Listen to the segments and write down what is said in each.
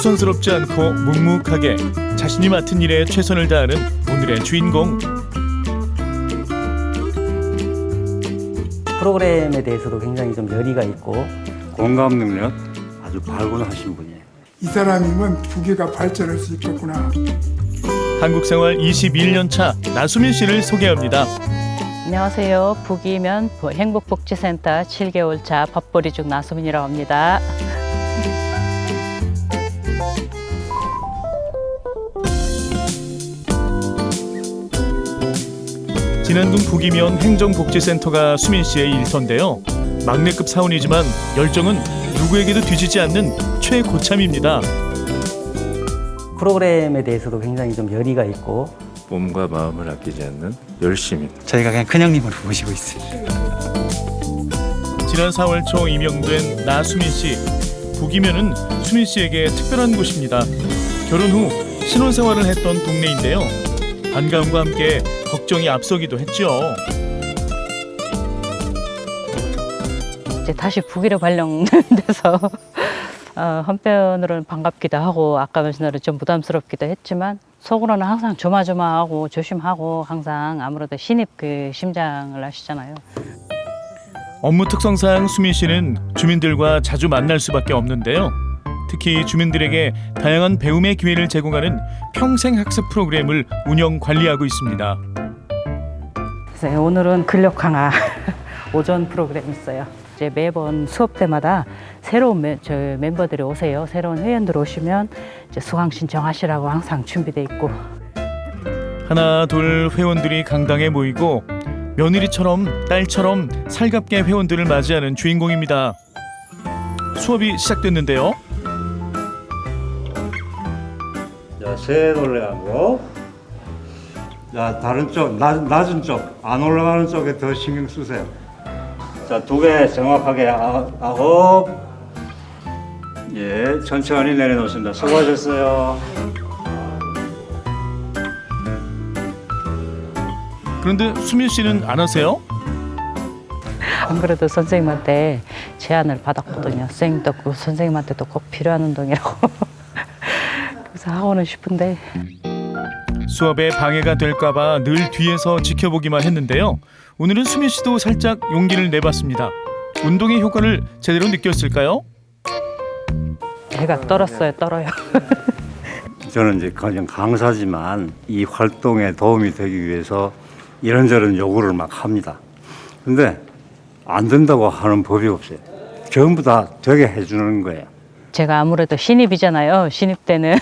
수선스럽지 않고 묵묵하게 자신이 맡은 일에 최선을 다하는 오늘의 주인공. 프로그램에 대해서도 굉장히 좀 열의가 있고 공감 능력 아주 발군하신 분이에요. 이 사람이면 부계가 발전할 수 있겠구나. 한국 생활 21년 차 나수민 씨를 소개합니다. 안녕하세요. 북이면 행복복지센터 7개월 차 밥벌이 중 나수민이라고 합니다. 진안동 북이면 행정복지센터가 수민 씨의 일터인데요. 막내급 사원이지만 열정은 누구에게도 뒤지지 않는 최고참입니다. 프로그램에 대해서도 굉장히 좀 열의가 있고 몸과 마음을 아끼지 않는 열심히. 저희가 그냥 큰형님으로 모시고 있어요. 지난 4월 초 임명된 나수민 씨. 북이면은 수민 씨에게 특별한 곳입니다. 결혼 후 신혼생활을 했던 동네인데요. 반가움과 함께 걱정이 앞서기도 했죠. 이제 다시 북이로 발령돼서 한편으로는 반갑기도 하고 아까 말씀대로 좀 부담스럽기도 했지만 속으로는 항상 조마조마하고 조심하고 항상 아무래도 신입 그 심장을 하시잖아요. 업무 특성상 수민 씨는 주민들과 자주 만날 수밖에 없는데요. 특히 주민들에게 다양한 배움의 기회를 제공하는 평생학습 프로그램을 운영 관리하고 있습니다. 그래서 오늘은 근력 강화 오전 프로그램 있어요. 이제 매번 수업 때마다 새로운 멤버들이 오세요. 새로운 회원들 오시면 이제 수강 신청하시라고 항상 준비돼 있고. 하나 둘 회원들이 강당에 모이고 며느리처럼 딸처럼 살갑게 회원들을 맞이하는 주인공입니다. 수업이 시작됐는데요. 자, 셋 올라가고, 자, 다른 쪽, 낮은 쪽, 안 올라가는 쪽에 더 신경 쓰세요. 자, 두 개 정확하게 아홉. 예, 천천히 내려놓습니다. 수고하셨어요. 그런데 수민 씨는 안 하세요? 안 그래도 선생님한테 제안을 받았거든요. 선생님도 그 선생님한테도 꼭 필요한 운동이라고. 그래서 하고는 싶은데 수업에 방해가 될까 봐 늘 뒤에서 지켜보기만 했는데요. 오늘은 수민 씨도 살짝 용기를 내봤습니다. 운동의 효과를 제대로 느꼈을까요? 애가 떨었어요. 떨어요. 저는 이제 그냥 강사지만 이 활동에 도움이 되기 위해서 이런저런 요구를 막 합니다. 근데 안 된다고 하는 법이 없어요. 전부 다 되게 해주는 거예요. 제가 아무래도 신입이잖아요. 신입 때는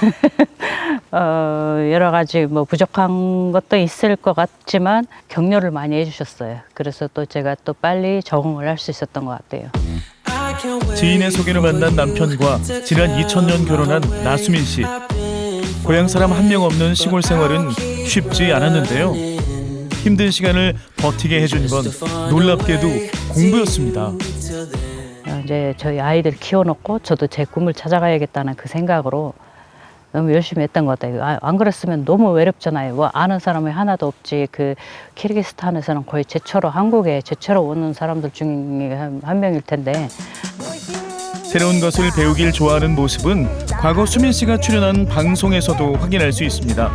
여러 가지 뭐 부족한 것도 있을 것 같지만 격려를 많이 해주셨어요. 그래서 또 제가 또 빨리 적응을 할 수 있었던 것 같아요. 지인의 소개로 만난 남편과 지난 2000년 결혼한 나수민 씨. 고향 사람 한 명 없는 시골 생활은 쉽지 않았는데요. 힘든 시간을 버티게 해준 건 놀랍게도 공부였습니다. 이제 저희 아이들 키워놓고 저도 제 꿈을 찾아가야겠다는 그 생각으로 너무 열심히 했던 것 같아요. 안 그랬으면 너무 외롭잖아요. 뭐 아는 사람이 하나도 없지. 그 키르기스탄에서는 거의 제처로 한국에 제처로 오는 사람들 중에 한 명일 텐데. 새로운 것을 배우길 좋아하는 모습은 과거 수민 씨가 출연한 방송에서도 확인할 수 있습니다.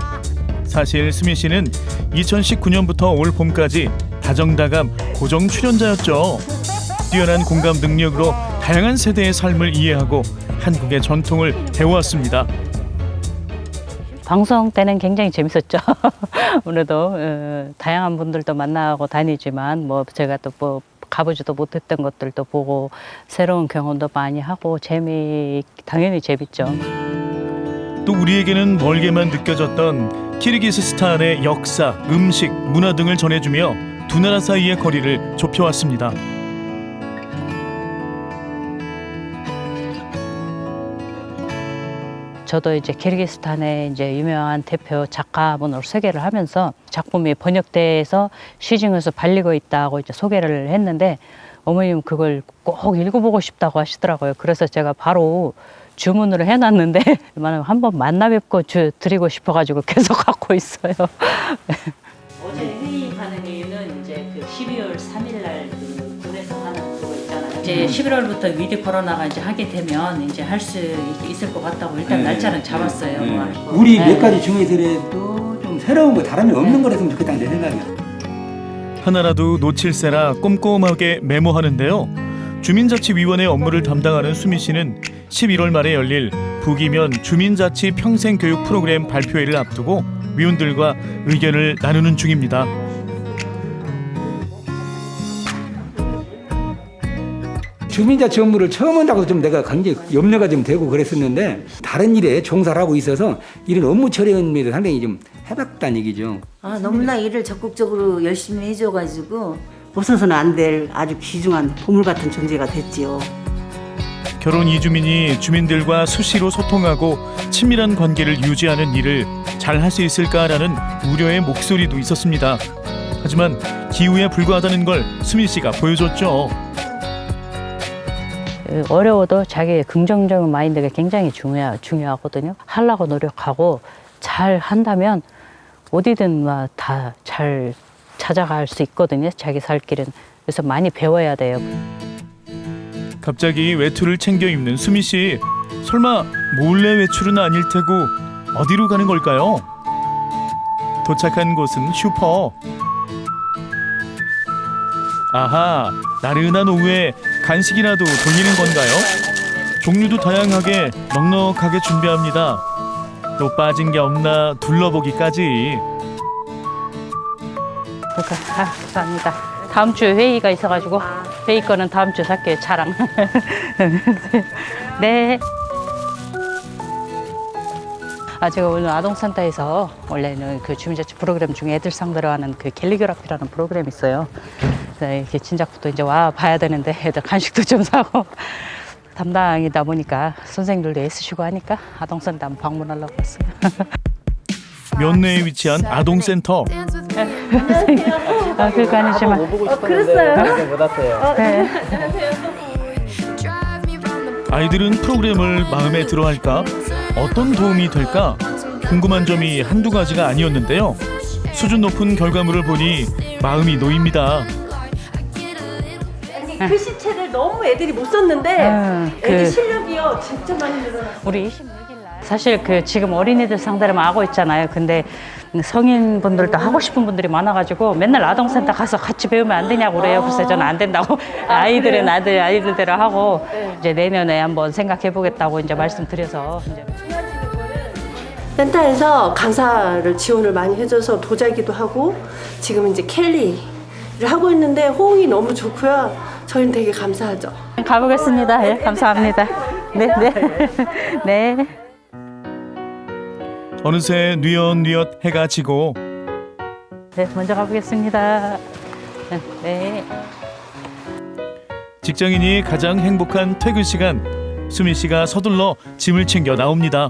사실 수민 씨는 2019년부터 올 봄까지 다정다감 고정 출연자였죠. 뛰어난 공감 능력으로 다양한 세대의 삶을 이해하고 한국의 전통을 배워왔습니다. 방송 때는 굉장히 재밌었죠. 오늘도 다양한 분들도 만나고 다니지만 뭐 제가 또 뭐 가보지도 못했던 것들도 보고 새로운 경험도 많이 하고 당연히 재밌죠. 또 우리에게는 멀게만 느껴졌던 키르기스스탄의 역사, 음식, 문화 등을 전해주며 두 나라 사이의 거리를 좁혀왔습니다. 저도 이제 키르기스탄의 이제 유명한 대표 작가분으로 소개를 하면서 작품이 번역돼서 시중에서 팔리고 있다고 이제 소개를 했는데 어머님 그걸 꼭 읽어보고 싶다고 하시더라고요. 그래서 제가 바로 주문을 해놨는데 한번 만나 뵙고 드리고 싶어가지고 계속 갖고 있어요. 어제 회의하는 이유는 이제 그 12월 3일 날 그 군에서 하는 그거 있잖아요. 이제 11월부터 위드 코로나가 이제 하게 되면 이제 할 수 있을 것 같다고 일단 날짜는 잡았어요. 우리 네. 몇 가지 중에서라도 좀 새로운 거 다름이 없는 거랬으면 좋겠다는 내 생각이야. 하나라도 놓칠세라 꼼꼼하게 메모하는데요. 주민자치위원회 업무를 담당하는 수미 씨는 11월 말에 열릴 북이면 주민자치 평생교육 프로그램 발표회를 앞두고 위원들과 의견을 나누는 중입니다. 주민자치 업무를 처음 한다고 좀 내가 굉장히 염려가 좀 되고 그랬었는데 다른 일에 종사를 하고 있어서 이런 업무 처리에 상당히 좀 해봤다는 얘기죠. 아, 너무나 일을 적극적으로 열심히 해줘가지고 없어서는 안 될 아주 귀중한 보물 같은 존재가 됐지요. 결혼 이주민이 주민들과 수시로 소통하고 친밀한 관계를 유지하는 일을 잘 할 수 있을까라는 우려의 목소리도 있었습니다. 하지만 기우에 불과하다는 걸 수민 씨가 보여줬죠. 어려워도 자기의 긍정적인 마인드가 굉장히 중요하거든요. 하려고 노력하고 잘 한다면 어디든 다 잘 찾아갈 수 있거든요. 자기 살 길은. 그래서 많이 배워야 돼요. 갑자기 외투를 챙겨 입는 수미 씨. 설마 몰래 외출은 아닐 테고 어디로 가는 걸까요? 도착한 곳은 슈퍼. 아하, 나른한 오후에 간식이라도 돌리는 건가요? 종류도 다양하게 넉넉하게 준비합니다. 또 빠진 게 없나 둘러보기까지. 감사합니다. 다음 주에 회의가 있어가지고 회의 거는 다음 주에 살게요. 자랑. 네. 제가 오늘 아동센터에서 원래는 그 주민자치 프로그램 중에 애들 상대로 하는 그 캘리그라피라는 프로그램이 있어요. 그래서 이렇게 진작부터 이제 와 봐야 되는데 애들 간식도 좀 사고 담당이다 보니까 선생님들도 애쓰시고 하니까 아동센터 한번 방문하려고 왔어요. 면내에 위치한 아동센터. 그거 아니지만. 그랬어요? 못 왔어요. 네. 아이들은 프로그램을 마음에 들어할까? 어떤 도움이 될까? 궁금한 점이 한두 가지가 아니었는데요. 수준 높은 결과물을 보니 마음이 놓입니다. 글씨체를 너무 애들이 못 썼는데 애들 실력이요 진짜 많이 늘어났어요. 우리 26일 날 사실 그 지금 어린이들 상대로만 하고 있잖아요. 근데 성인분들도 하고 싶은 분들이 많아가지고 맨날 아동센터 가서 같이 배우면 안 되냐고 그래요. 그래서 저는 안 된다고. 아이들은 아이들대로 하고 이제 내년에 한번 생각해 보겠다고 이제 말씀드려서 이제. 센터에서 강사를 지원을 많이 해줘서 도자기도 하고 지금 이제 캘리를 하고 있는데 호응이 너무 좋고요. 저희는 되게 감사하죠. 가보겠습니다. 예, 감사합니다. 네, 네, 네. 어느새 뉘엿뉘엿 해가 지고 네, 먼저 가보겠습니다. 네. 직장인이 가장 행복한 퇴근 시간. 수미 씨가 서둘러 짐을 챙겨 나옵니다.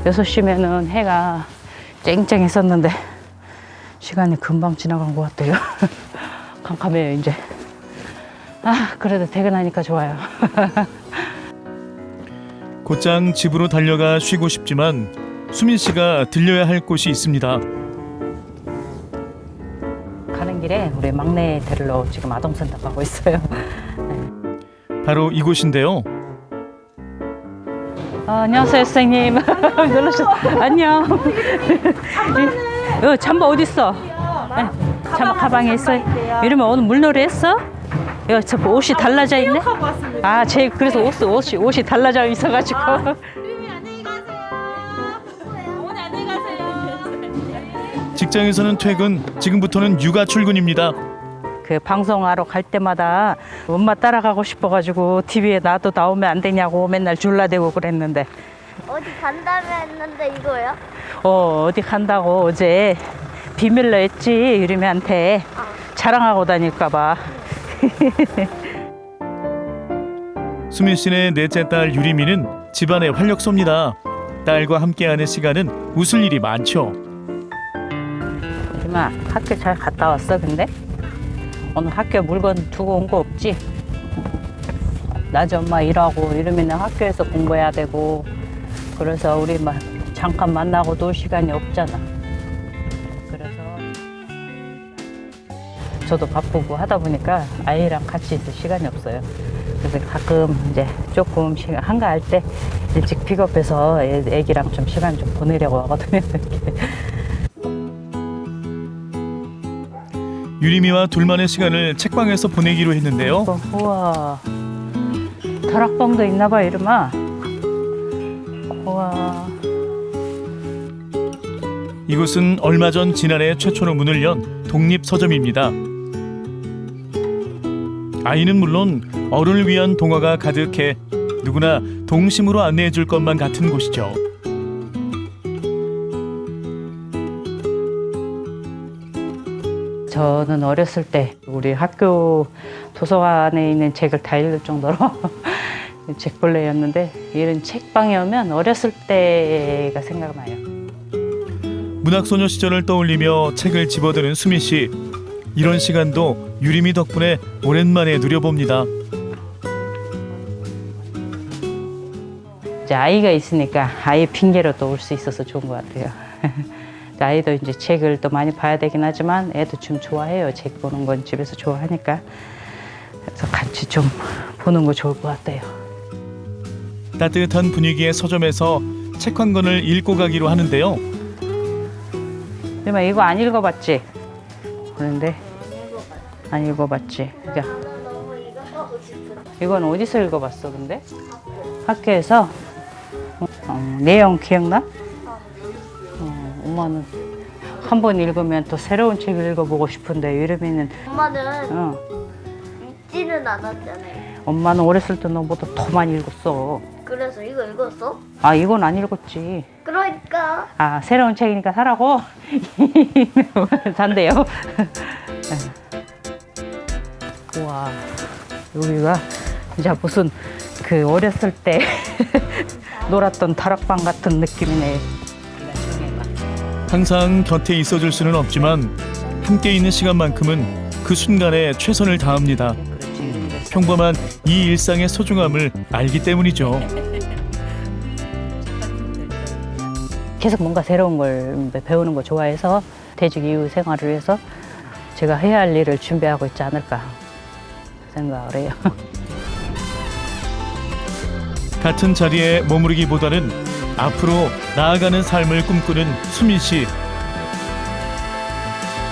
6시면은 해가 쨍쨍했었는데 시간이 금방 지나간 것 같아요. 캄캄해요 이제. 그래도 퇴근하니까 좋아요. 곧장 집으로 달려가 쉬고 싶지만 수민 씨가 들려야 할 곳이 있습니다. 가는 길에 우리 막내 데리러 지금 아동센터 가고 있어요. 바로 이곳인데요. 안녕하세요 선생님. 안녕. 잠바 어디 있어? 잠바 가방에 있어요. 이러면 오늘 물놀이 했어? 저 옷이 달라져 있네. 제 그래서 옷이 달라져 있어가지고. 직장에서는 퇴근, 지금부터는 육아 출근입니다. 그 방송하러 갈 때마다 엄마 따라가고 싶어가지고 TV에 나도 나오면 안 되냐고 맨날 졸라대고 그랬는데. 어디 간다며 했는데 이거요? 어디 간다고 어제 비밀로 했지 유림이한테 자랑하고 다닐까봐. 수민 씨네 넷째 딸 유리미는 집안의 활력소입니다. 딸과 함께하는 시간은 웃을 일이 많죠. 유림아 학교 잘 갔다 왔어 근데? 오늘 학교 물건 두고 온 거 없지? 낮에 엄마 일하고 이러면 학교에서 공부해야 되고 그래서 우리 잠깐 만나고 놀 시간이 없잖아. 그래서 저도 바쁘고 하다 보니까 아이랑 같이 있을 시간이 없어요. 그래서 가끔 이제 조금 한가할 때 일찍 픽업해서 애기랑 좀 시간 좀 보내려고 하거든요. 이렇게. 유림이와 둘만의 시간을 책방에서 보내기로 했는데요. 우와, 다락방도 있나 봐, 이름아. 우와. 이곳은 얼마 전 지난해 최초로 문을 연 독립서점입니다. 아이는 물론 어른을 위한 동화가 가득해 누구나 동심으로 안내해 줄 것만 같은 곳이죠. 저는 어렸을 때 우리 학교 도서관에 있는 책을 다 읽을 정도로 책벌레였는데 이런 책방에 오면 어렸을 때가 생각나요. 문학소녀 시절을 떠올리며 책을 집어드는 수민 씨. 이런 시간도 유림이 덕분에 오랜만에 누려봅니다. 이제 아이가 있으니까 아이 핑계로 또 올 수 있어서 좋은 것 같아요. 아이도 이제 책을 또 많이 봐야 되긴 하지만 애도 좀 좋아해요. 책 보는 건 집에서 좋아하니까. 그래서 같이 좀 보는 거 좋을 것 같아요. 따뜻한 분위기의 서점에서 책 한 권을 읽고 가기로 하는데요. 유림아, 이거 안 읽어봤지? 그런데 안 읽어봤지? 그러니까 너무 이거 하고 싶은데. 이건 어디서 읽어봤어, 근데? 학교에서? 내용 기억나? 엄마는 한 번 읽으면 또 새로운 책을 읽어보고 싶은데 유림이는 엄마는 읽지는 않았잖아요. 엄마는 어렸을 때 너보다 더 많이 읽었어. 그래서 이거 읽었어? 아, 이건 안 읽었지. 그러니까. 아, 새로운 책이니까 사라고? 산대요. 우와, 여기가 진짜 무슨 그 어렸을 때 놀았던 다락방 같은 느낌이네. 항상 곁에 있어줄 수는 없지만 함께 있는 시간만큼은 그 순간에 최선을 다합니다. 평범한 이 일상의 소중함을 알기 때문이죠. 계속 뭔가 새로운 걸 배우는 거 좋아해서 퇴직 이후 생활을 위해서 제가 해야 할 일을 준비하고 있지 않을까 생각을 해요. 같은 자리에 머무르기보다는 앞으로 나아가는 삶을 꿈꾸는 수민 씨.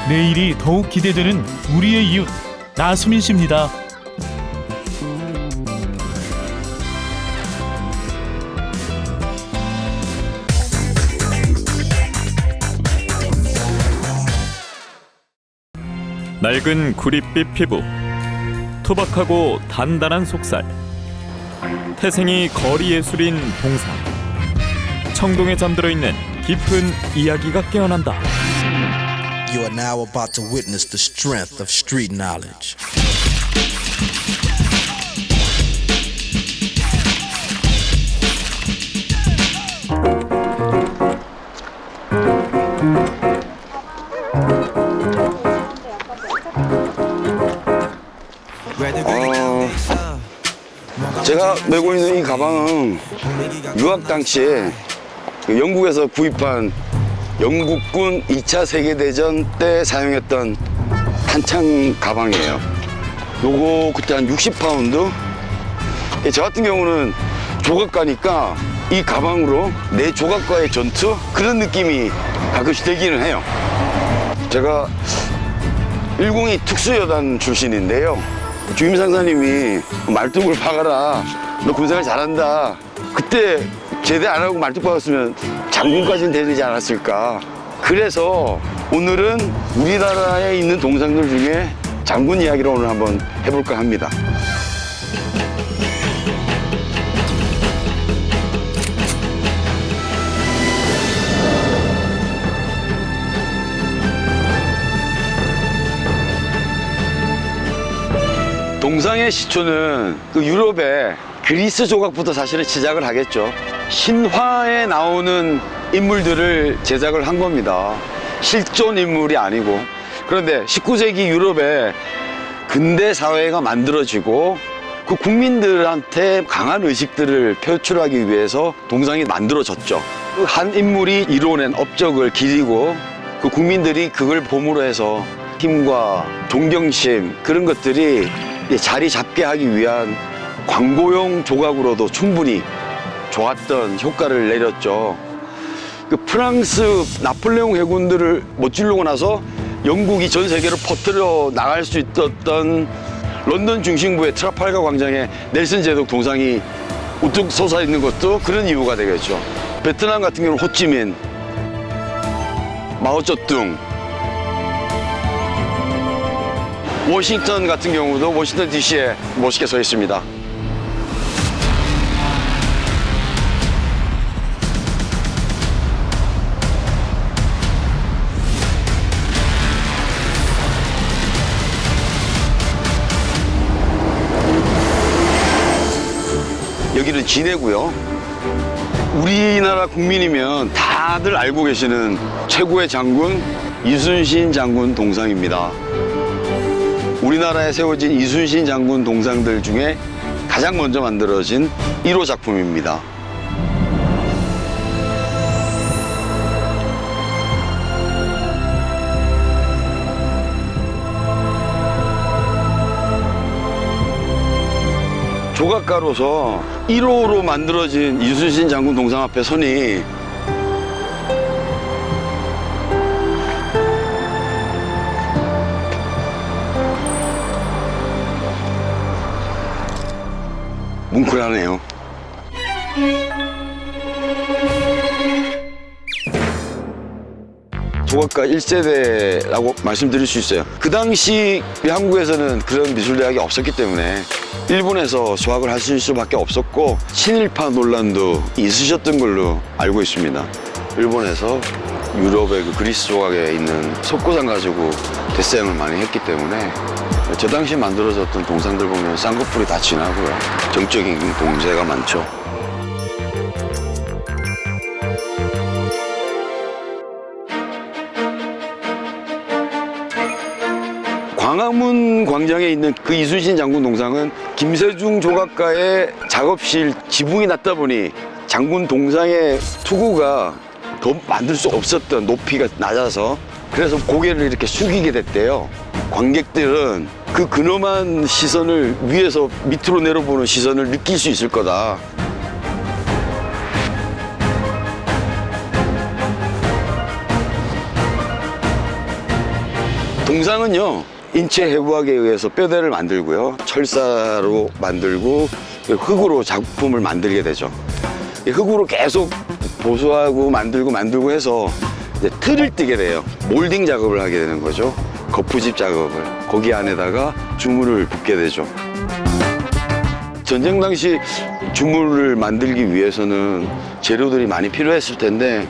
내일이 더욱 기대되는 우리의 이웃 나수민 씨입니다. 낡은 구릿빛 피부, 투박하고 단단한 속살, 태생이 거리 예술인 동상. 청동에 잠들어 있는 깊은 이야기가 깨어난다. You are now about to witness the strength of street knowledge. 제가 메고 있는 이 가방은 유학 당시에 영국에서 구입한 영국군 2차 세계대전 때 사용했던 탄창 가방이에요. 요거 그때 한 60파운드? 저 같은 경우는 조각가니까 이 가방으로 내 조각과의 전투? 그런 느낌이 가끔씩 들기는 해요. 제가 102 특수여단 출신인데요. 주임 상사님이 말뚝을 박아라. 너 군생활 잘한다. 그때 제대 안 하고 말뚝 박았으면 장군까지는 되지 않았을까. 그래서 오늘은 우리나라에 있는 동상들 중에 장군 이야기를 오늘 한번 해볼까 합니다. 동상의 시초는 그 유럽의 그리스 조각부터 사실은 시작을 하겠죠. 신화에 나오는 인물들을 제작을 한 겁니다. 실존 인물이 아니고. 그런데 19세기 유럽에 근대 사회가 만들어지고 그 국민들한테 강한 의식들을 표출하기 위해서 동상이 만들어졌죠. 그 한 인물이 이뤄낸 업적을 기리고 그 국민들이 그걸 보물로 해서 힘과 존경심 그런 것들이 자리 잡게 하기 위한 광고용 조각으로도 충분히 좋았던 효과를 내렸죠. 그 프랑스 나폴레옹 해군들을 못지르고 나서 영국이 전 세계로 퍼뜨려 나갈 수 있었던 런던 중심부의 트라팔가 광장에 넬슨 제독 동상이 우뚝 솟아 있는 것도 그런 이유가 되겠죠. 베트남 같은 경우는 호찌민, 마오쩌둥, 워싱턴 같은 경우도 워싱턴 DC에 멋있게 서 있습니다. 여기는 진해고요. 우리나라 국민이면 다들 알고 계시는 최고의 장군 이순신 장군 동상입니다. 우리나라에 세워진 이순신 장군 동상들 중에 가장 먼저 만들어진 1호 작품입니다. 조각가로서 1호로 만들어진 이순신 장군 동상 앞에 서니 뭉클하네요. 조각가 1세대라고 말씀드릴 수 있어요. 그 당시 한국에서는 그런 미술대학이 없었기 때문에 일본에서 조각을 하실 수밖에 없었고 친일파 논란도 있으셨던 걸로 알고 있습니다. 일본에서 유럽의 그 그리스 조각에 있는 석고상 가지고 데생을 많이 했기 때문에 저 당시 만들어졌던 동상들 보면 쌍꺼풀이 다 진하고요. 정적인 동세가 많죠. 광화문 광장에 있는 그 이순신 장군 동상은 김세중 조각가의 작업실 지붕이 낮다 보니 장군 동상의 투구가 더 만들 수 없었던 높이가 낮아서 그래서 고개를 이렇게 숙이게 됐대요. 관객들은 그 근엄한 시선을 위에서 밑으로 내려보는 시선을 느낄 수 있을 거다. 동상은요 인체 해부학에 의해서 뼈대를 만들고요 철사로 만들고 흙으로 작품을 만들게 되죠. 흙으로 계속 보수하고 만들고 해서 이제 틀을 띠게 돼요. 몰딩 작업을 하게 되는 거죠. 거푸집 작업을 거기 안에다가 주물을 붓게 되죠. 전쟁 당시 주물을 만들기 위해서는 재료들이 많이 필요했을 텐데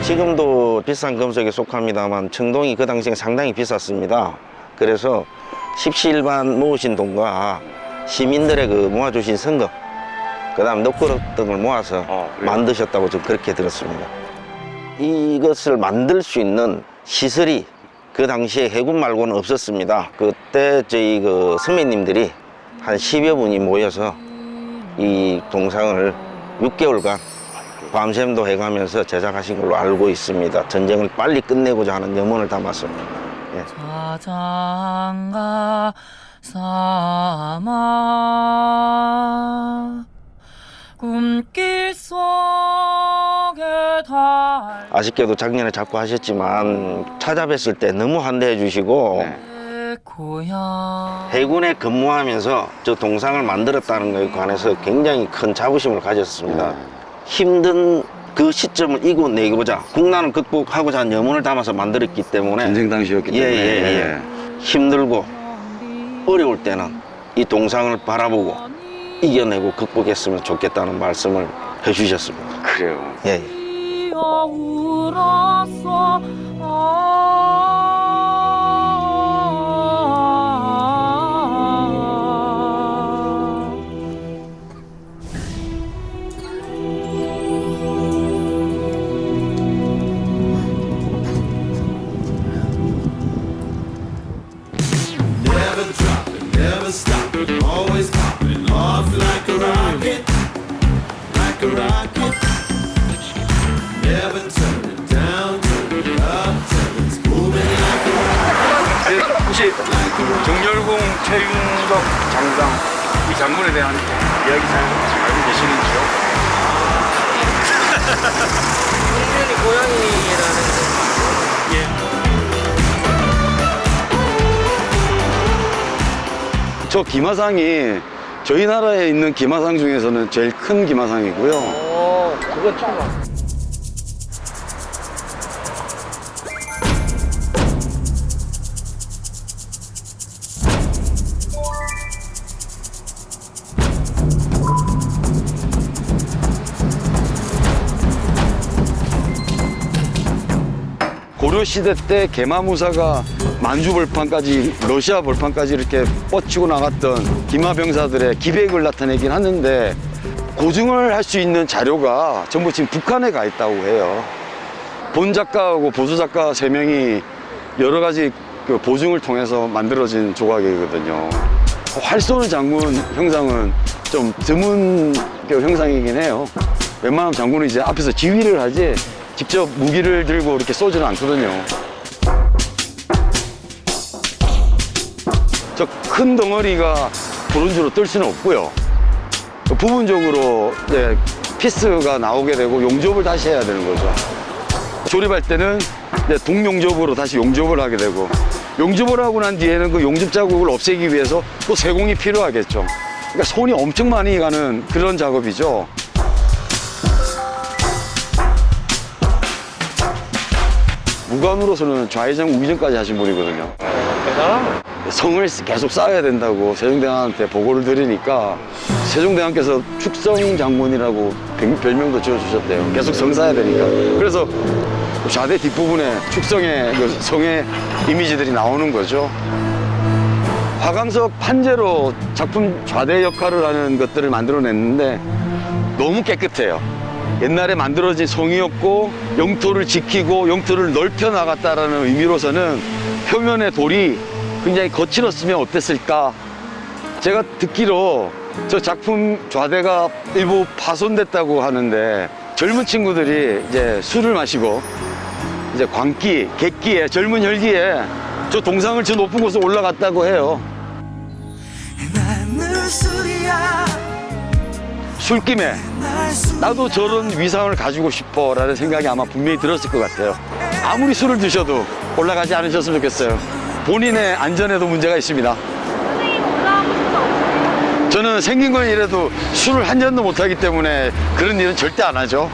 지금도 비싼 금속에 속합니다만 청동이 그 당시에 상당히 비쌌습니다. 그래서 십시일반 모으신 돈과 시민들의 그 모아주신 선거, 그 다음 녹그릇 등을 모아서 만드셨다고 좀 그렇게 들었습니다. 이것을 만들 수 있는 시설이 그 당시에 해군 말고는 없었습니다. 그때 저희 그 선배님들이 한 10여 분이 모여서 이 동상을 6개월간 밤샘도 해가면서 제작하신 걸로 알고 있습니다. 전쟁을 빨리 끝내고자 하는 염원을 담아서. 예. 자장가 삼아 꿈길 속에 달. 아쉽게도 작년에 자꾸 하셨지만 찾아뵀을 때 너무 환대해 주시고 해군에 근무하면서 저 동상을 만들었다는 것에 관해서 굉장히 큰 자부심을 가졌습니다. 힘든 그 시점을 이겨내고자 국난을 극복하고자 하는 염원을 담아서 만들었기 때문에 전쟁 당시였기 때문에 힘들고 어려울 때는 이 동상을 바라보고 이겨내고 극복했으면 좋겠다는 말씀을 해주셨습니다. 그래요. 예. Never dropping, never stopping, always popping off like a rocket. 혹시 정렬공 최윤덕 장상 이 장군에 대한 이야기 잘 알고 계시는지요? 국면이 고양이라는 저 기마상이 저희 나라에 있는 기마상 중에서는 제일 큰 기마상이고요. 그건 처음. 고려 시대 때 계마무사가 만주 벌판까지 러시아 벌판까지 이렇게 뻗치고 나갔던 기마병사들의 기백을 나타내긴 하는데 고증을 할 수 있는 자료가 전부 지금 북한에 가 있다고 해요. 본 작가하고 보수 작가 3명이 여러 가지 그 보증을 통해서 만들어진 조각이거든요. 활 쏘는 장군 형상은 좀 드문 형상이긴 해요. 웬만하면 장군은 이제 앞에서 지휘를 하지 직접 무기를 들고 이렇게 쏘지는 않거든요. 저 큰 덩어리가 브론즈로 뜰 수는 없고요. 부분적으로 이제 피스가 나오게 되고 용접을 다시 해야 되는 거죠. 조립할 때는 이제 동용접으로 다시 용접을 하게 되고 용접을 하고 난 뒤에는 그 용접 자국을 없애기 위해서 또 세공이 필요하겠죠. 그러니까 손이 엄청 많이 가는 그런 작업이죠. 무관으로서는 좌회전 우회전까지 하신 분이거든요. 대단하네. 성을 계속 쌓아야 된다고 세종대왕한테 보고를 드리니까 세종대왕께서 축성 장군이라고 별명도 지어주셨대요. 계속 성 쌓아야 되니까. 그래서 좌대 뒷부분에 축성의 그 성의 이미지들이 나오는 거죠. 화강석 판재로 작품 좌대 역할을 하는 것들을 만들어냈는데 너무 깨끗해요. 옛날에 만들어진 성이었고 영토를 지키고 영토를 넓혀 나갔다라는 의미로서는 표면의 돌이 굉장히 거칠었으면 어땠을까. 제가 듣기로 저 작품 좌대가 일부 파손됐다고 하는데 젊은 친구들이 이제 술을 마시고 이제 광기, 객기에 젊은 혈기에 저 동상을 저 높은 곳에 올라갔다고 해요. 술김에 나도 저런 위상을 가지고 싶어 라는 생각이 아마 분명히 들었을 것 같아요. 아무리 술을 드셔도 올라가지 않으셨으면 좋겠어요. 본인의 안전에도 문제가 있습니다. 선생님 올라가고 싶은 거 없어요? 저는 생긴 건 이래도 술을 한 잔도 못 하기 때문에 그런 일은 절대 안 하죠.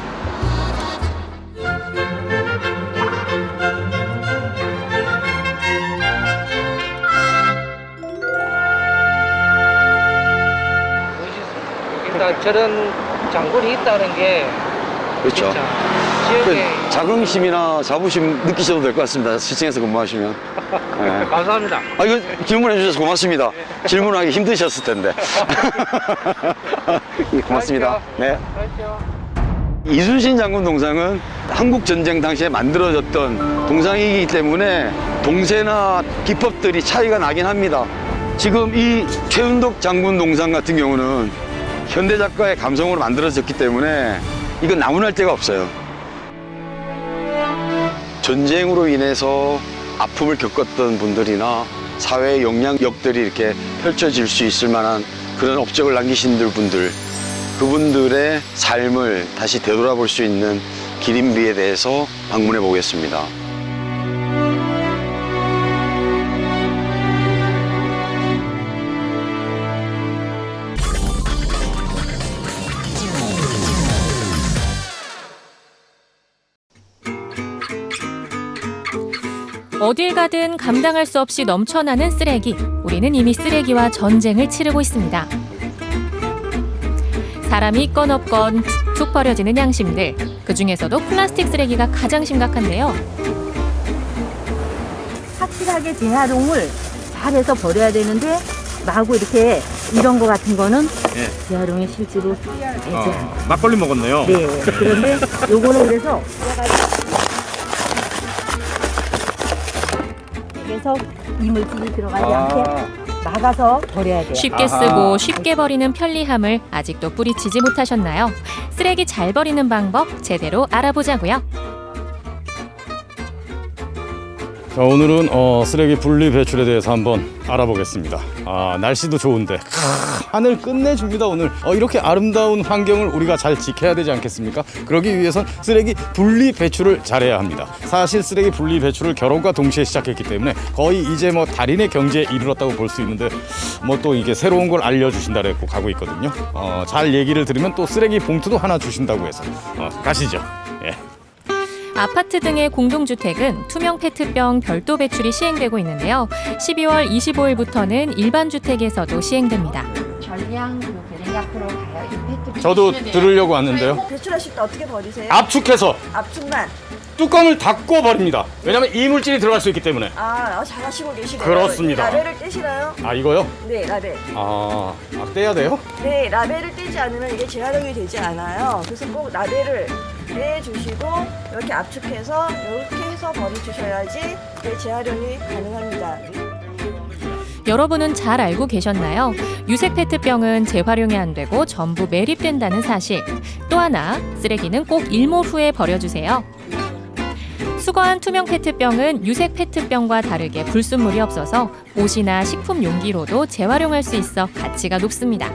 그러니까 저런 장군이 있다는 게 그렇죠. 진짜 지역에 자긍심이나 자부심 느끼셔도 될 것 같습니다. 시청에서 근무하시면. 네. 감사합니다. 아, 이거 질문해 주셔서 고맙습니다. 질문하기 힘드셨을 텐데. 고맙습니다. 네. 이순신 장군 동상은 한국 전쟁 당시에 만들어졌던 동상이기 때문에 동세나 기법들이 차이가 나긴 합니다. 지금 이 최윤덕 장군 동상 같은 경우는 현대 작가의 감성으로 만들어졌기 때문에 이건 나무날 데가 없어요. 전쟁으로 인해서 아픔을 겪었던 분들이나 사회의 영향력들이 이렇게 펼쳐질 수 있을 만한 그런 업적을 남기신 분들, 그분들의 삶을 다시 되돌아볼 수 있는 기린비에 대해서 방문해 보겠습니다. 어딜 가든 감당할 수 없이 넘쳐나는 쓰레기. 우리는 이미 쓰레기와 전쟁을 치르고 있습니다. 사람이 있건 없건 툭툭 버려지는 양심들. 그중에서도 플라스틱 쓰레기가 가장 심각한데요. 확실하게 재활용을 잘해서 버려야 되는데 마구 이렇게 이런 거 같은 거는 재활용이 실제로 되지 않아요. 막걸리 먹었네요. 네. 그런데 요거는 그래서 그래서 이물질이 들어가지 않게 막아서 버려야 돼요. 쉽게 쓰고 쉽게 버리는 편리함을 아직도 뿌리치지 못하셨나요? 쓰레기 잘 버리는 방법 제대로 알아보자고요. 자, 오늘은 쓰레기 분리 배출에 대해서 한번 알아보겠습니다. 날씨도 좋은데 하늘 끝내줍니다. 오늘 이렇게 아름다운 환경을 우리가 잘 지켜야 되지 않겠습니까? 그러기 위해선 쓰레기 분리 배출을 잘해야 합니다. 사실 쓰레기 분리 배출을 결혼과 동시에 시작했기 때문에 거의 이제 뭐 달인의 경지에 이르렀다고 볼 수 있는데 뭐 또 이게 새로운 걸 알려주신다고 가고 있거든요. 잘 얘기를 들으면 또 쓰레기 봉투도 하나 주신다고 해서 가시죠. 예. 아파트 등의 공동주택은 투명 페트병 별도 배출이 시행되고 있는데요. 12월 25일부터는 일반 주택에서도 시행됩니다. 전량 배ring 앞으로 가요. 이 페트병. 저도 들으려고 왔는데요. 배출하실 때 어떻게 버리세요? 압축해서 압축만. 뚜껑을 닫고 버립니다. 왜냐하면 이물질이 들어갈 수 있기 때문에. 잘하시고 계시네요. 그렇습니다. 라벨을 떼시나요? 이거요? 네, 라벨. 떼야 돼요? 네, 라벨을 떼지 않으면 이게 재활용이 되지 않아요. 그래서 꼭 라벨을 떼주시고 이렇게 압축해서 이렇게 해서 버려주셔야지 재활용이 가능합니다. 여러분은 잘 알고 계셨나요? 유색 페트병은 재활용이 안 되고 전부 매립된다는 사실. 또 하나, 쓰레기는 꼭 일몰 후에 버려주세요. 수거한 투명 페트병은 유색 페트병과 다르게 불순물이 없어서 옷이나 식품 용기로도 재활용할 수 있어 가치가 높습니다.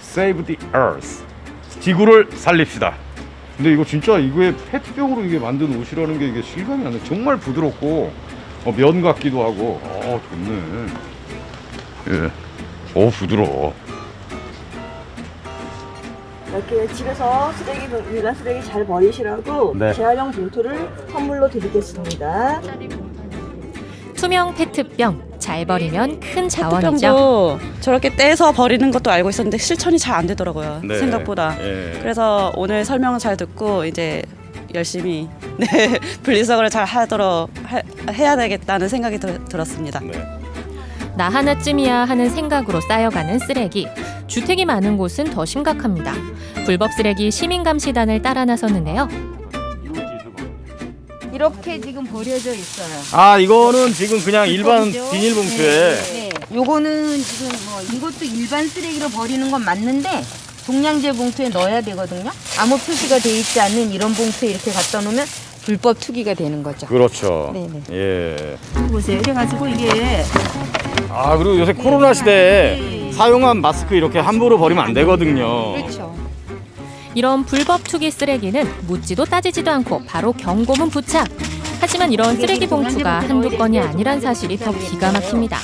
Save the Earth. 지구를 살립시다. 근데 이거 진짜 이거에 페트병으로 이게 만든 옷이라는 게 이게 실감이 안 나. 정말 부드럽고 면 같기도 하고. 좋네. 예. 부드러워. 이렇게 집에서 일반 쓰레기 잘 버리시라고 재활용 봉투를 선물로 드리겠습니다. 투명 페트병 잘 버리면 큰 자원이죠. 페트병도 저렇게 떼서 버리는 것도 알고 있었는데 실천이 잘 안 되더라고요. 네. 생각보다. 그래서 오늘 설명을 잘 듣고 이제 열심히 분리수거를 잘 해야 되겠다는 생각이 들었습니다. 나 하나쯤이야 하는 생각으로 쌓여가는 쓰레기. 주택이 많은 곳은 더 심각합니다. 불법 쓰레기 시민감시단을 따라 나섰는데요. 이렇게 지금 버려져 있어요. 이거는 지금 그냥 일반 비닐봉투에. 네. 요거는 지금 이것도 일반 쓰레기로 버리는 건 맞는데 종량제 봉투에 넣어야 되거든요. 아무 표시가 돼 있지 않는 이런 봉투에 이렇게 갖다 놓으면 불법 투기가 되는 거죠. 그렇죠. 네네. 예. 보세요. 그래가지고 이게 그리고 요새 코로나 시대에 사용한 마스크 이렇게 함부로 버리면 안 되거든요. 그렇죠. 이런 불법 투기 쓰레기는 묻지도 따지지도 않고 바로 경고문 부착. 하지만 이런 쓰레기 봉투가 한두 건이 아니란 사실이 더 기가 막힙니다.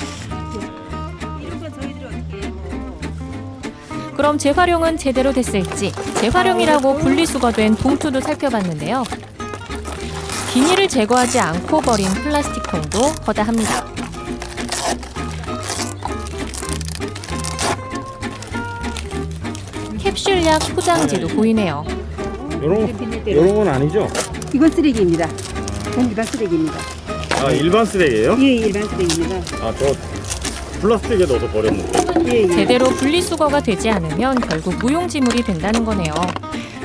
그럼 재활용은 제대로 됐을지 재활용이라고 분리수거된 봉투도 살펴봤는데요. 비닐을 제거하지 않고 버린 플라스틱 통도 허다합니다. 캡슐약 포장지도 보이네요. 이런 건 아니죠? 이건 쓰레기입니다. 이건 일반 쓰레기입니다. 일반 쓰레기예요? 예, 일반 쓰레기입니다. 저 플라스틱에 넣어서 버렸는데. 제대로 분리수거가 되지 않으면 결국 무용지물이 된다는 거네요.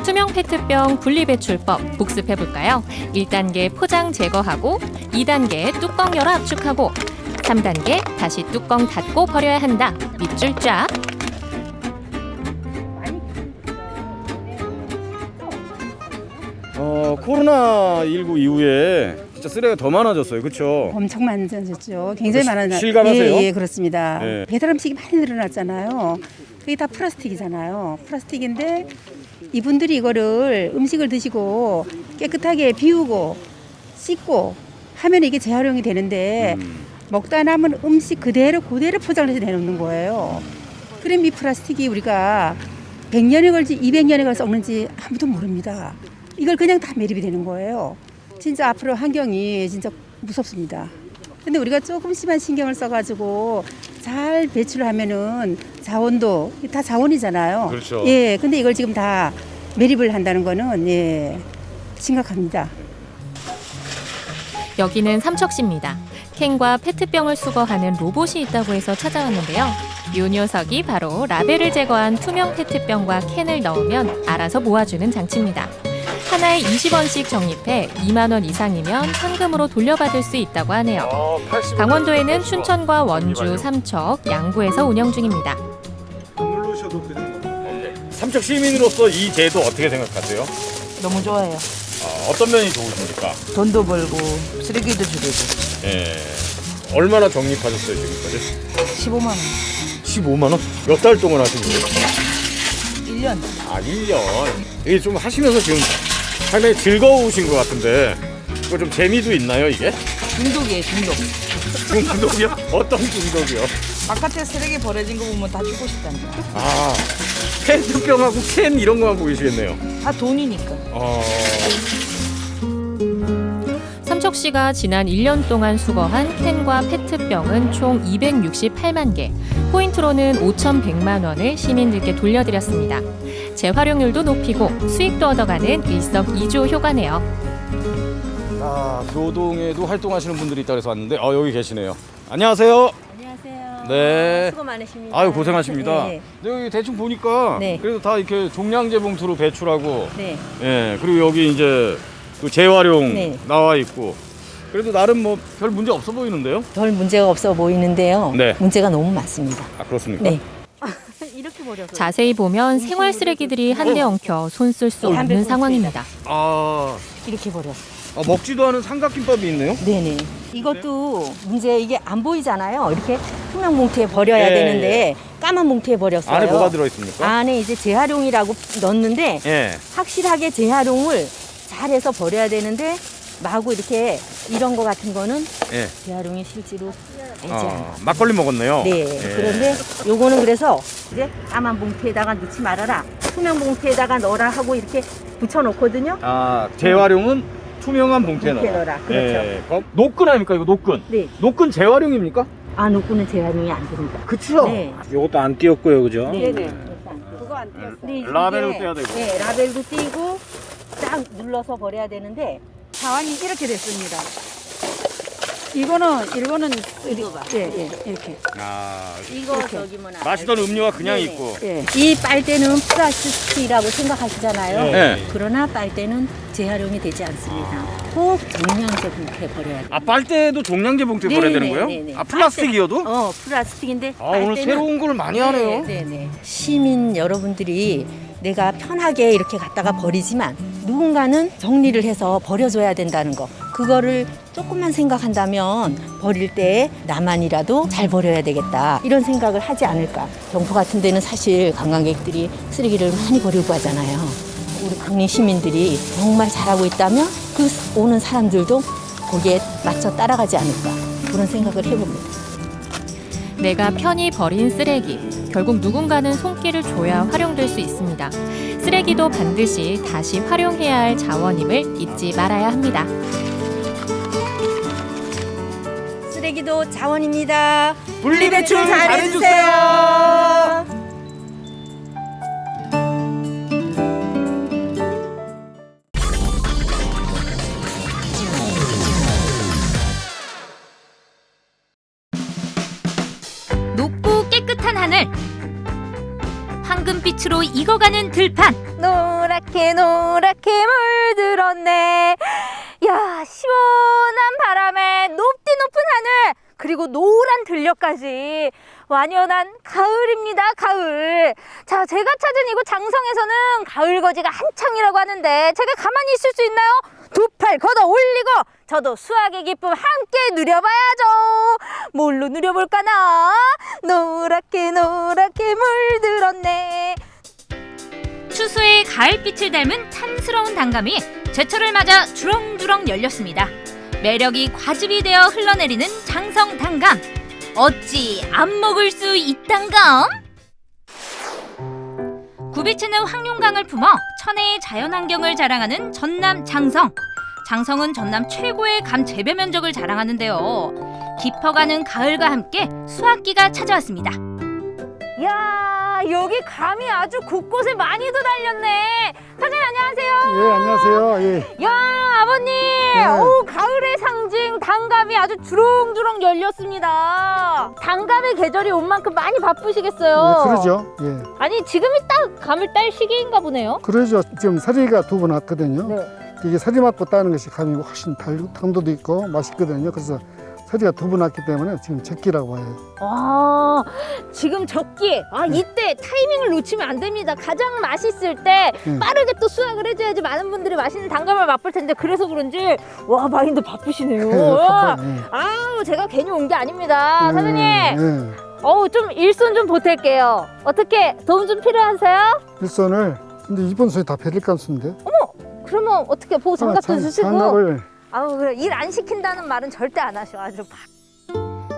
투명 페트병 분리배출법 복습해볼까요? 1단계 포장 제거하고 2단계 뚜껑 열어 압축하고 3단계 다시 뚜껑 닫고 버려야 한다. 밑줄 쫙. 코로나19 이후에 진짜 쓰레기가 더 많아졌어요. 그렇죠? 엄청 많아졌죠. 굉장히 많아졌죠. 실감하세요? 예, 그렇습니다. 네. 배달 음식이 많이 늘어났잖아요. 그게 다 플라스틱이잖아요. 플라스틱인데 이분들이 이거를 음식을 드시고 깨끗하게 비우고 씻고 하면 이게 재활용이 되는데 먹다 남은 음식 그대로 포장을 해서 내놓는 거예요. 그럼 이 플라스틱이 우리가 100년에 걸치 200년에 걸쳐 썩는지 아무도 모릅니다. 이걸 그냥 다 매립이 되는 거예요. 진짜 앞으로 환경이 진짜 무섭습니다. 근데 우리가 조금씩만 신경을 써가지고 잘 배출을 하면은 자원도 다 자원이잖아요. 그렇죠. 예, 근데 이걸 지금 다 매립을 한다는 거는 심각합니다. 여기는 삼척시입니다. 캔과 페트병을 수거하는 로봇이 있다고 해서 찾아왔는데요. 이 녀석이 바로 라벨을 제거한 투명 페트병과 캔을 넣으면 알아서 모아주는 장치입니다. 하나에 20원씩 적립해 2만 원 이상이면 현금으로 돌려받을 수 있다고 하네요. 강원도에는 춘천과 원주, 삼척, 양구에서 운영 중입니다. 삼척 시민으로서 이 제도 어떻게 생각하세요? 너무 좋아요. 어떤 면이 좋으십니까? 돈도 벌고 쓰레기도 줄이고. 예. 얼마나 적립하셨어요 지금까지? 15만 원. 15만 원? 몇 달 동안 하신 거예요? 1년. 아 1년. 이게 좀 하시면서 지금 상당히 즐거우신 것 같은데 그거 좀 재미도 있나요 이게? 중독이에요, 중독. 중독이요? 어떤 중독이요? 바깥에 쓰레기 버려진 거 보면 다 죽고 싶다니까. 아 페트병하고 캔 이런 거만 보이시겠네요. 다 돈이니까. 삼척 씨가 지난 1년 동안 수거한 캔과 페트병은 총 268만 개. 포인트로는 5,100만 원을 시민들께 돌려드렸습니다. 재활용률도 높이고 수익도 얻어가는 일석이조 효과네요. 자, 교동에도 활동하시는 분들이 있다 그래서 왔는데 여기 계시네요. 안녕하세요. 안녕하세요. 네. 수고 많으십니다. 아유 고생하십니다. 네. 근데 여기 대충 보니까 네. 그래도 다 이렇게 종량제 봉투로 배출하고 네. 예 그리고 여기 이제 그 재활용 네. 나와 있고 그래도 나름 뭐 별 문제 없어 보이는데요? 별 문제가 없어 보이는데요. 네. 문제가 너무 많습니다. 아 그렇습니까? 네. 이렇게 버려서. 자세히 보면 생활 쓰레기들이 한데 엉켜 손 쓸 수 없는 상황입니다. 아 이렇게 버렸어. 먹지도 않은 삼각김밥이 있네요. 네네. 이것도 문제 이게 안 보이잖아요. 이렇게 투명 봉투에 버려야 예, 되는데 까만 봉투에 버렸어요. 안에 뭐가 들어있습니까? 안에 이제 재활용이라고 넣었는데 예. 확실하게 재활용을 잘해서 버려야 되는데 마구 이렇게 이런 거 같은 거는 예. 재활용이 실제로 되지 않아요. 막걸리 먹었네요. 네. 예. 그런데 요거는 그래서 이제 까만 봉투에다가 넣지 말아라. 투명 봉투에다가 넣어라 하고 이렇게 붙여놓거든요. 아 재활용은 투명한 봉투에 봉투에 넣어라. 넣어라. 그렇죠. 노끈 아닙니까 이거 노끈? 네. 노끈 재활용입니까? 아, 노끈은 재활용이 안 됩니다. 그쵸? 네. 이것도 안 띄었고요, 그죠? 네네. 그거 안 떼었어요. 근데 이게- 라벨도 떼야 되고. 네, 라벨도 띄고 딱 눌러서 버려야 되는데 자원이 이렇게 됐습니다. 이거는 예, 이렇게. 아, 이거 이렇게. 저기 뭐나 마시던 음료가 그냥 네네. 있고. 예. 이 빨대는 플라스틱이라고 생각하시잖아요. 네. 그러나 빨대는 재활용이 되지 않습니다. 꼭 종량제 봉투에 버려야 돼요. 아 빨대도 종량제 봉투에 버려야 되는 거예요? 네네네네. 아 플라스틱이어도? 플라스틱인데 아 오늘 새로운 걸 많이 하네요. 네네. 시민 여러분들이 내가 편하게 이렇게 갖다가 버리지만 누군가는 정리를 해서 버려줘야 된다는 거. 그거를 조금만 생각한다면 버릴 때 나만이라도 잘 버려야 되겠다. 이런 생각을 하지 않을까. 경포 같은 데는 사실 관광객들이 쓰레기를 많이 버리고 가잖아요. 우리 강릉 시민들이 정말 잘하고 있다면 그 오는 사람들도 거기에 맞춰 따라가지 않을까. 그런 생각을 해봅니다. 내가 편히 버린 쓰레기. 결국 누군가는 손길을 줘야 활용될 수 있습니다. 쓰레기도 반드시 다시 활용해야 할 자원임을 잊지 말아야 합니다. 쓰레기도 자원입니다. 분리배출 잘해주세요. 높고 깨끗한 하늘, 황금빛으로 익어가는 들판. 노랗게 노랗게 물들었네. 야, 시원한 바람에 높디 높은 하늘, 그리고 노란 들녘까지 완연한 가을입니다. 가을. 자, 제가 찾은 이곳 장성에서는 가을거지가 한창이라고 하는데 제가 가만히 있을 수 있나요? 두 팔 걷어 올리고 저도 수확의 기쁨 함께 누려봐야죠. 뭘로 누려볼까나? 노랗게 노랗게 물들었네. 추수의 가을빛을 닮은 탐스러운 단감이 제철을 맞아 주렁주렁 열렸습니다. 매력이 과즙이 되어 흘러내리는 장성 단감. 어찌 안 먹을 수 있단감? 굽이치는 황룡강을 품어 천혜의 자연환경을 자랑하는 전남 장성. 장성은 전남 최고의 감 재배 면적을 자랑하는데요. 깊어가는 가을과 함께 수확기가 찾아왔습니다. 야, 여기 감이 아주 곳곳에 많이도 달렸네. 사장님 안녕하세요. 예, 안녕하세요. 예. 야, 아버님. 오, 가을의 상징 단감이 아주 주렁주렁 열렸습니다. 단감의 계절이 온 만큼 많이 바쁘시겠어요. 예, 그러죠. 예. 아니, 지금이 딱 감을 딸 시기인가 보네요. 그러죠. 지금 서리가 2번 왔거든요. 네. 이게 서리 맞고 따는 것이 감이 훨씬 당도도 있고 맛있거든요. 그래서 서리가 두 번 왔기 때문에 지금 적기라고 해요. 와, 지금 적기. 이때 타이밍을 놓치면 안 됩니다. 가장 맛있을 때 빠르게 또 수확을 해줘야지 많은 분들이 맛있는 단감을 맛볼 텐데 그래서 그런지 와 마인드 바쁘시네요. 아우 제가 괜히 온 게 아닙니다, 사장님. 좀 일손 좀 보탤게요. 어떻게 도움 좀 필요하세요? 일손을 근데 이번 손이 다 베릴 감수인데. 그러면 어떻게 보고 장갑도 주시고. 장갑을 아우 그래 일 안 시킨다는 말은 절대 안 하셔. 아주.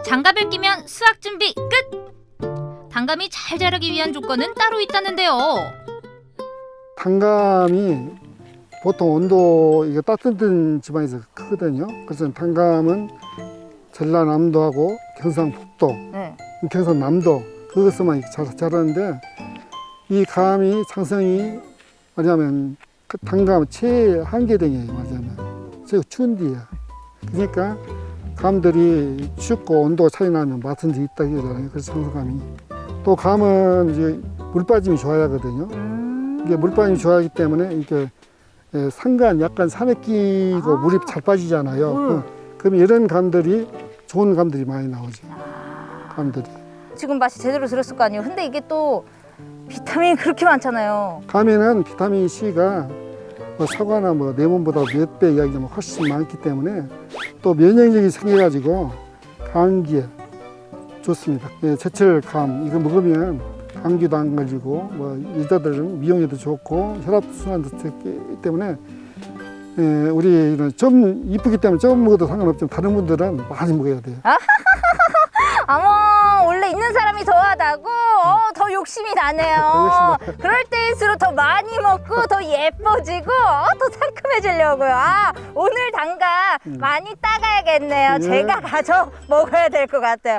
장갑을 끼면 수확 준비 끝! 단감이 잘 자라기 위한 조건은 따로 있다는데요. 단감이 보통 온도 이게 따뜻한 지방에서 크거든요. 그래서 단감은 전라남도하고 경상북도, 경상남도 그것만 자라는데 이 감이 창성이 뭐냐면 그 단감 최한계등이에요. 말하자면 제가 추운 데야. 그러니까 감들이 춥고 온도가 차이 나면 맛은 더 있다 그러잖아요. 그래서 창성감이 또 감은 이제 물 빠짐이 좋아야 하거든요. 이게 물 빠짐이 좋아하기 때문에 이게 산간 약간 산에 끼고 물이 잘 빠지잖아요. 그럼 이런 감들이 좋은 감들이 많이 나오죠. 감들이. 지금 맛이 제대로 들었을 거 아니에요. 근데 이게 또 비타민이 그렇게 많잖아요. 감에는 비타민 C가 사과나 레몬보다 몇 배 이야기하면 훨씬 많기 때문에 또 면역력이 생겨가지고 감기에 좋습니다. 제철 감 이거 먹으면 감기도 안 걸리고 여자들은 미용에도 좋고 혈압순환도 좋기 때문에 우리 좀 이쁘기 때문에 조금 먹어도 상관없지만 다른 분들은 많이 먹어야 돼요. 어머 원래 있는 사람이 더하다고 더 욕심이 나네요. 그럴 때일수록 더 많이 먹고 더 예뻐지고 더 상큼해지려고요. 오늘 단감 많이 따가야겠네요. 제가 가서 먹어야 될 것 같아요.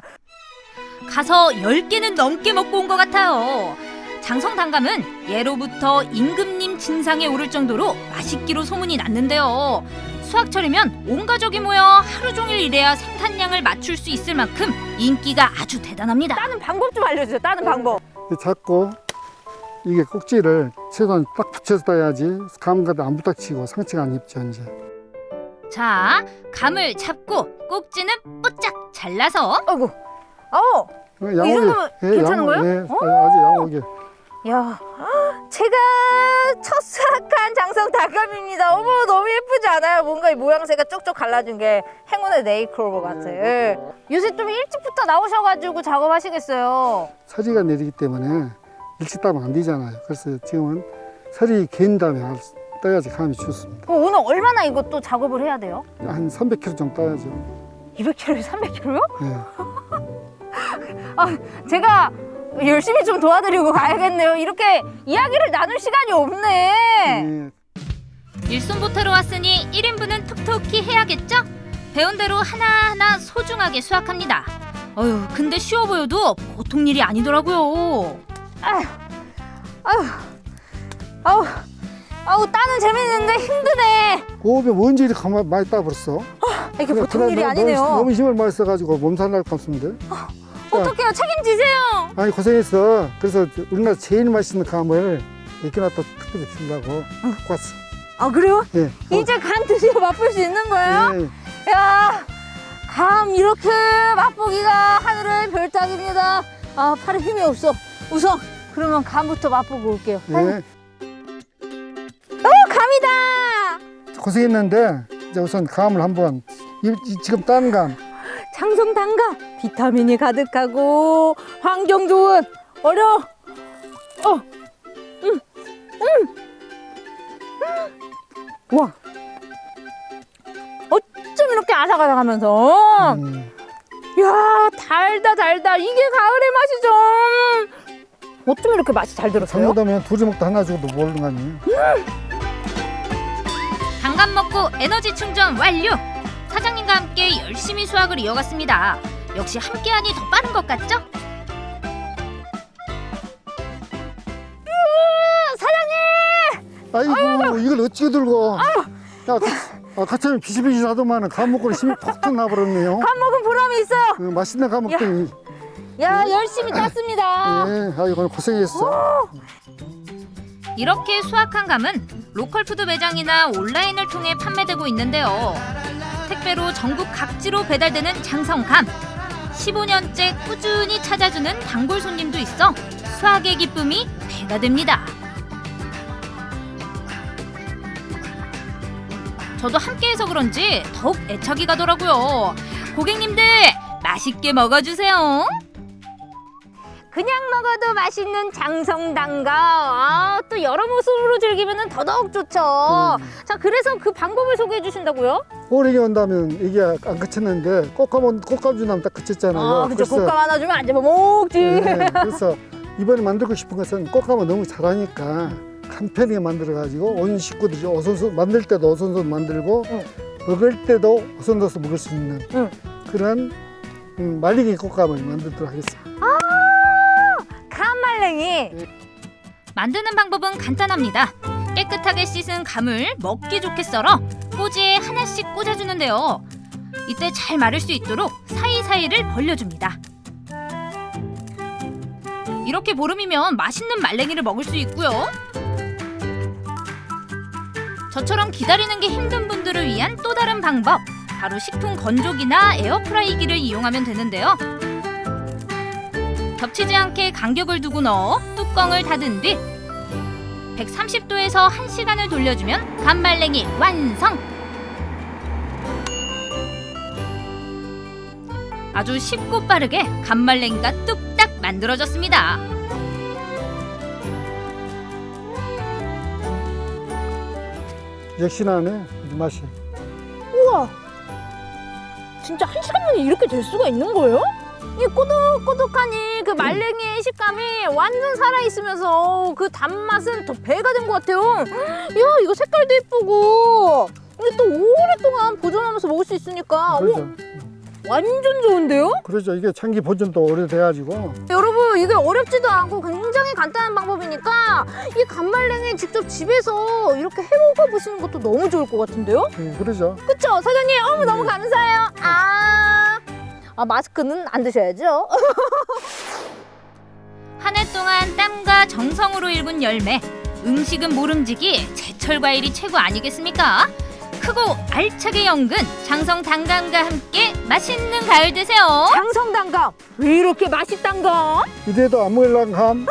가서 10개는 넘게 먹고 온 것 같아요. 장성 단감은 예로부터 임금님 진상에 오를 정도로 맛있기로 소문이 났는데요. 수확철이면 온 가족이 모여 하루 종일 일해야 생산량을 맞출 수 있을 만큼 인기가 아주 대단합니다. 따는 방법 좀 알려주세요. 따는 방법. 잡고 이게 꼭지를 최소한 딱 붙여서 따야지 감과도 안 부닥치고 상처가 안 입죠. 이제. 자, 감을 잡고 꼭지는 뽀짝 잘라서. 아이고, 이 정도면 괜찮은 거예요? 아주 양호하게. 야, 제가 첫 수확한 장성 단감입니다. 어머 너무 예쁘지 않아요? 뭔가 이 모양새가 쪽쪽 갈라진 게 행운의 네이클로버 같아요. 요새 좀 일찍부터 나오셔가지고 작업하시겠어요? 서리가 내리기 때문에 일찍 따면 안 되잖아요. 그래서 지금은 서리 갠 다음에 따야지 감이 좋습니다. 그럼 오늘 얼마나 이것도 작업을 해야 돼요? 한 300kg 정도 따야죠. 200kg에 300kg요? 네. 제가 열심히 좀 도와드리고 가야겠네요. 이렇게 이야기를 나눌 시간이 없네. 일손 보태러 왔으니 1인분은 톡톡히 해야겠죠? 배운 대로 하나하나 소중하게 수확합니다. 근데 쉬워 보여도 보통 일이 아니더라고요. 따는 재밌는데 힘드네. 호흡이 뭔지 이렇게 많이 따버렸어. 이게 보통 일이 아니네요. 너무 힘을 많이 써가지고 몸살 날 것 같습니다. 어떡해요? 책임지세요. 아니 고생했어. 그래서 우리나라 제일 맛있는 감을 이렇게 놨다 특별히 주려고 갖고 왔어. 그래요? 네. 이제 감 드시고 맛볼 수 있는 거예요? 네. 야, 감 이렇게 맛보기가 하늘의 별따기입니다. 팔에 힘이 없어. 우선 그러면 감부터 맛보고 올게요. 네. 감이다. 고생했는데 이제 우선 감을 한번 지금 딴 감. 장성 단감 비타민이 가득하고 환경 좋은 와 어쩜 이렇게 아삭아삭하면서 야 달다 이게 가을의 맛이죠. 어쩜 이렇게 맛이 잘 들었어요? 잘못하면 둘이 먹다 하나 죽어도 모르는 거 아니에요? 단감 먹고 에너지 충전 완료. 사장님과 함께 열심히 수확을 이어갔습니다. 역시 함께하니 더 빠른 것 같죠? 사장님! 아이고 이걸 어찌 들고? 같이 하면 비실비실하더만은 감 먹고 힘이 퍽 나버렸네요. 감 먹은 보람이 있어요. 맛있는 감 먹더니. 야 열심히 땄습니다. 네, 아이고 고생했어. 이렇게 수확한 감은 로컬 푸드 매장이나 온라인을 통해 판매되고 있는데요. 택배로 전국 각지로 배달되는 장성감. 15년째 꾸준히 찾아주는 단골 손님도 있어 수확의 기쁨이 배가 됩니다. 저도 함께해서 그런지 더욱 애착이 가더라고요. 고객님들 맛있게 먹어주세요. 그냥 먹어도 맛있는 장성단감. 또 여러 모습으로 즐기면 더더욱 좋죠. 자, 그래서 그 방법을 소개해 주신다고요? 오래 온다면 이게 안 그쳤는데 꽃감 주나면 딱 그쳤잖아요. 그쵸. 꽃감 하나 주면 안 잡아먹지. 네, 그래서 이번에 만들고 싶은 것은 꽃감을 너무 잘하니까 간편하게 만들어가지고 온 식구들이 오손손 만들 때도 오손손 만들고 먹을 때도 오손도서 먹을 수 있는 그런 말리기 꽃감을 만들도록 하겠습니다. 감말랭이. 만드는 방법은 간단합니다. 깨끗하게 씻은 감을 먹기 좋게 썰어 꼬지에 하나씩 꽂아주는데요. 이때 잘 마를 수 있도록 사이사이를 벌려줍니다. 이렇게 보름이면 맛있는 말랭이를 먹을 수 있고요. 저처럼 기다리는 게 힘든 분들을 위한 또 다른 방법, 바로 식품 건조기나 에어프라이기를 이용하면 되는데요. 겹치지 않게 간격을 두고 넣어 뚜껑을 닫은 뒤 130도에서 1시간을 돌려주면 감말랭이 완성! 아주 쉽고 빠르게 감말랭이가 뚝딱 만들어졌습니다. 역시나네 맛이. 우와, 진짜 1시간 만에 이렇게 될 수가 있는 거예요? 이 꼬득꼬득하니 그 말랭이의 식감이 완전 살아있으면서 그 단맛은 더 배가 된 것 같아요. 야, 이거 색깔도 예쁘고 이게 또 오랫동안 보존하면서 먹을 수 있으니까 그렇죠. 완전 좋은데요? 그렇죠. 이게 장기 보존도 오래돼가지고. 여러분, 이게 어렵지도 않고 굉장히 간단한 방법이니까 이 감말랭이 직접 집에서 이렇게 해먹어 보시는 것도 너무 좋을 것 같은데요? 네, 그러죠. 그쵸? 사장님, 너무 감사해요. 마스크는 안 드셔야죠. 한 해 동안 땀과 정성으로 일군 열매. 음식은 모름지기, 제철 과일이 최고 아니겠습니까? 크고 알차게 연근 장성단감과 함께 맛있는 가을 되세요. 장성단감, 왜 이렇게 맛있단가? 이래도 안 먹을랑 함.